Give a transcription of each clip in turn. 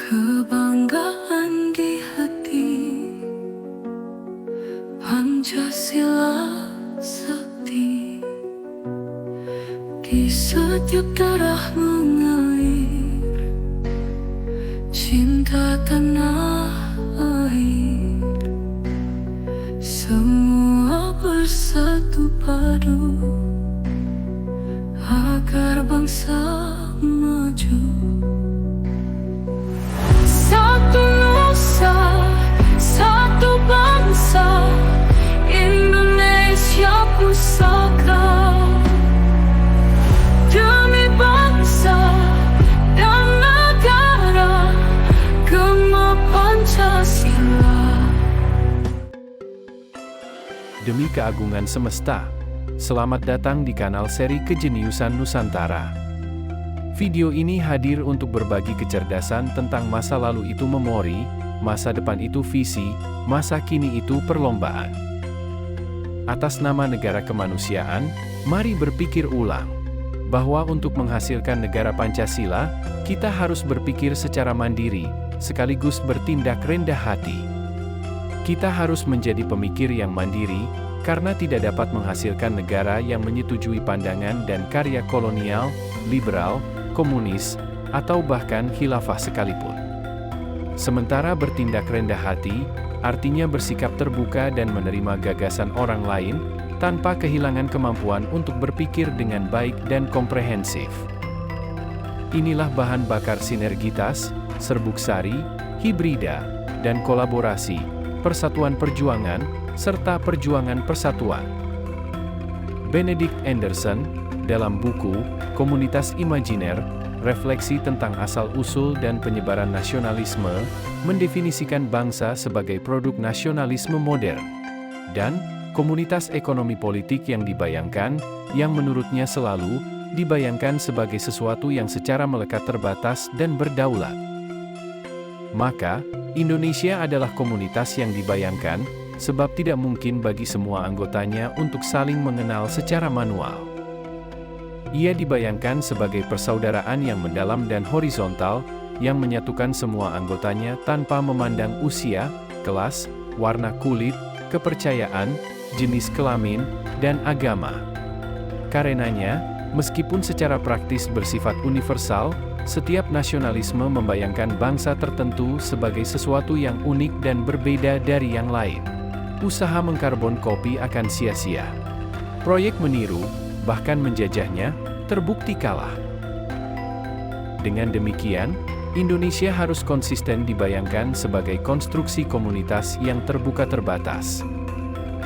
Kebanggaan di hati, Pancasila sakti. Di setiap darah mengalir cinta tanah air. Semua bersatu padu agar bangsa maju. Satu nusa, satu bangsa, Indonesia pusaka. Demi bangsa dan negara, Gema Pancasila. Demi keagungan semesta, selamat datang di kanal seri Kejeniusan Nusantara. Video ini hadir untuk berbagi kecerdasan tentang masa lalu itu memori, masa depan itu visi, masa kini itu perlombaan. Atas nama negara kemanusiaan, mari berpikir ulang bahwa untuk menghasilkan negara Pancasila, kita harus berpikir secara mandiri, sekaligus bertindak rendah hati. Kita harus menjadi pemikir yang mandiri, karena tidak dapat menghasilkan negara yang menyetujui pandangan dan karya kolonial, liberal, komunis, atau bahkan khilafah sekalipun. Sementara bertindak rendah hati, artinya bersikap terbuka dan menerima gagasan orang lain, tanpa kehilangan kemampuan untuk berpikir dengan baik dan komprehensif. Inilah bahan bakar sinergitas, serbuk sari, hibrida, dan kolaborasi, persatuan perjuangan, serta perjuangan persatuan. Benedict Anderson, dalam buku Komunitas Imajiner, Refleksi tentang Asal-Usul dan Penyebaran Nasionalisme, mendefinisikan bangsa sebagai produk nasionalisme modern, dan komunitas ekonomi politik yang dibayangkan, yang menurutnya selalu dibayangkan sebagai sesuatu yang secara melekat terbatas dan berdaulat. Maka, Indonesia adalah komunitas yang dibayangkan, sebab tidak mungkin bagi semua anggotanya untuk saling mengenal secara manual. Ia dibayangkan sebagai persaudaraan yang mendalam dan horizontal, yang menyatukan semua anggotanya tanpa memandang usia, kelas, warna kulit, kepercayaan, jenis kelamin, dan agama. Karenanya, meskipun secara praktis bersifat universal, setiap nasionalisme membayangkan bangsa tertentu sebagai sesuatu yang unik dan berbeda dari yang lain. Usaha mengkarbon kopi akan sia-sia. Proyek meniru, bahkan menjajahnya, terbukti kalah. Dengan demikian, Indonesia harus konsisten dibayangkan sebagai konstruksi komunitas yang terbuka terbatas.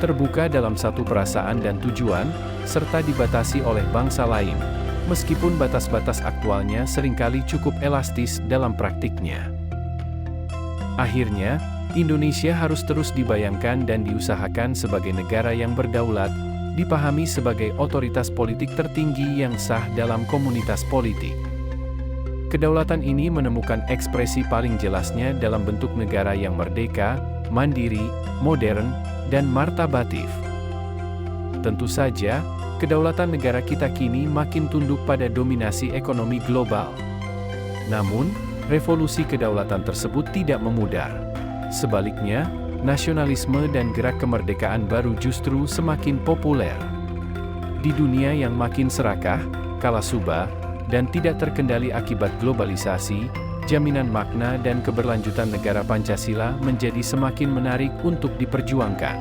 Terbuka dalam satu perasaan dan tujuan, serta dibatasi oleh bangsa lain, meskipun batas-batas aktualnya seringkali cukup elastis dalam praktiknya. Akhirnya, Indonesia harus terus dibayangkan dan diusahakan sebagai negara yang berdaulat, dipahami sebagai otoritas politik tertinggi yang sah dalam komunitas politik. Kedaulatan ini menemukan ekspresi paling jelasnya dalam bentuk negara yang merdeka, mandiri, modern, dan martabatif. Tentu saja, kedaulatan negara kita kini makin tunduk pada dominasi ekonomi global. Namun, revolusi kedaulatan tersebut tidak memudar. Sebaliknya, nasionalisme dan gerak kemerdekaan baru justru semakin populer. Di dunia yang makin serakah, kalasuba, dan tidak terkendali akibat globalisasi, jaminan makna dan keberlanjutan negara Pancasila menjadi semakin menarik untuk diperjuangkan.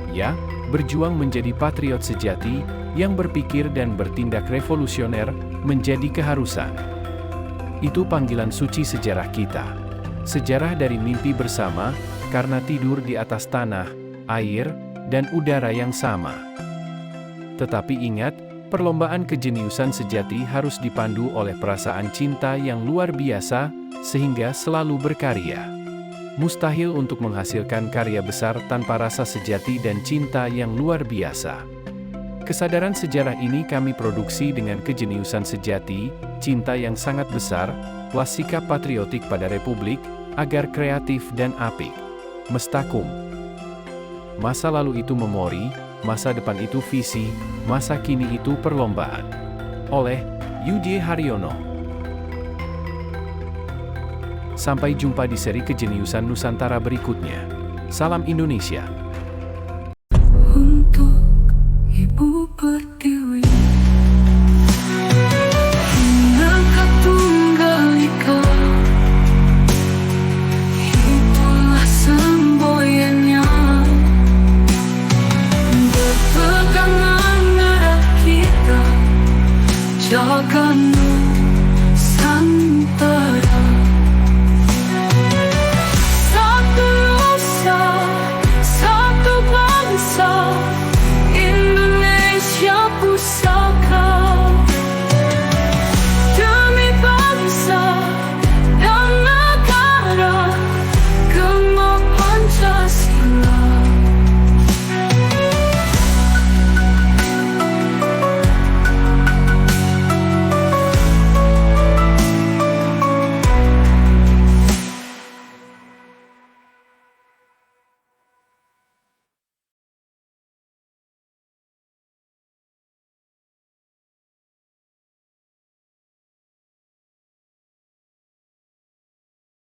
Ya, berjuang menjadi patriot sejati, yang berpikir dan bertindak revolusioner, menjadi keharusan. Itu panggilan suci sejarah kita. Sejarah dari mimpi bersama, karena tidur di atas tanah, air, dan udara yang sama. Tetapi ingat, perlombaan kejeniusan sejati harus dipandu oleh perasaan cinta yang luar biasa, sehingga selalu berkarya. Mustahil untuk menghasilkan karya besar tanpa rasa sejati dan cinta yang luar biasa. Kesadaran sejarah ini kami produksi dengan kejeniusan sejati, cinta yang sangat besar, plus sikap patriotik pada Republik, agar kreatif dan apik. Mestakum. Masa lalu itu memori, masa depan itu visi, masa kini itu perlombaan. Oleh U.J. Haryono. Sampai jumpa di seri Kejeniusan Nusantara berikutnya. Salam Indonesia.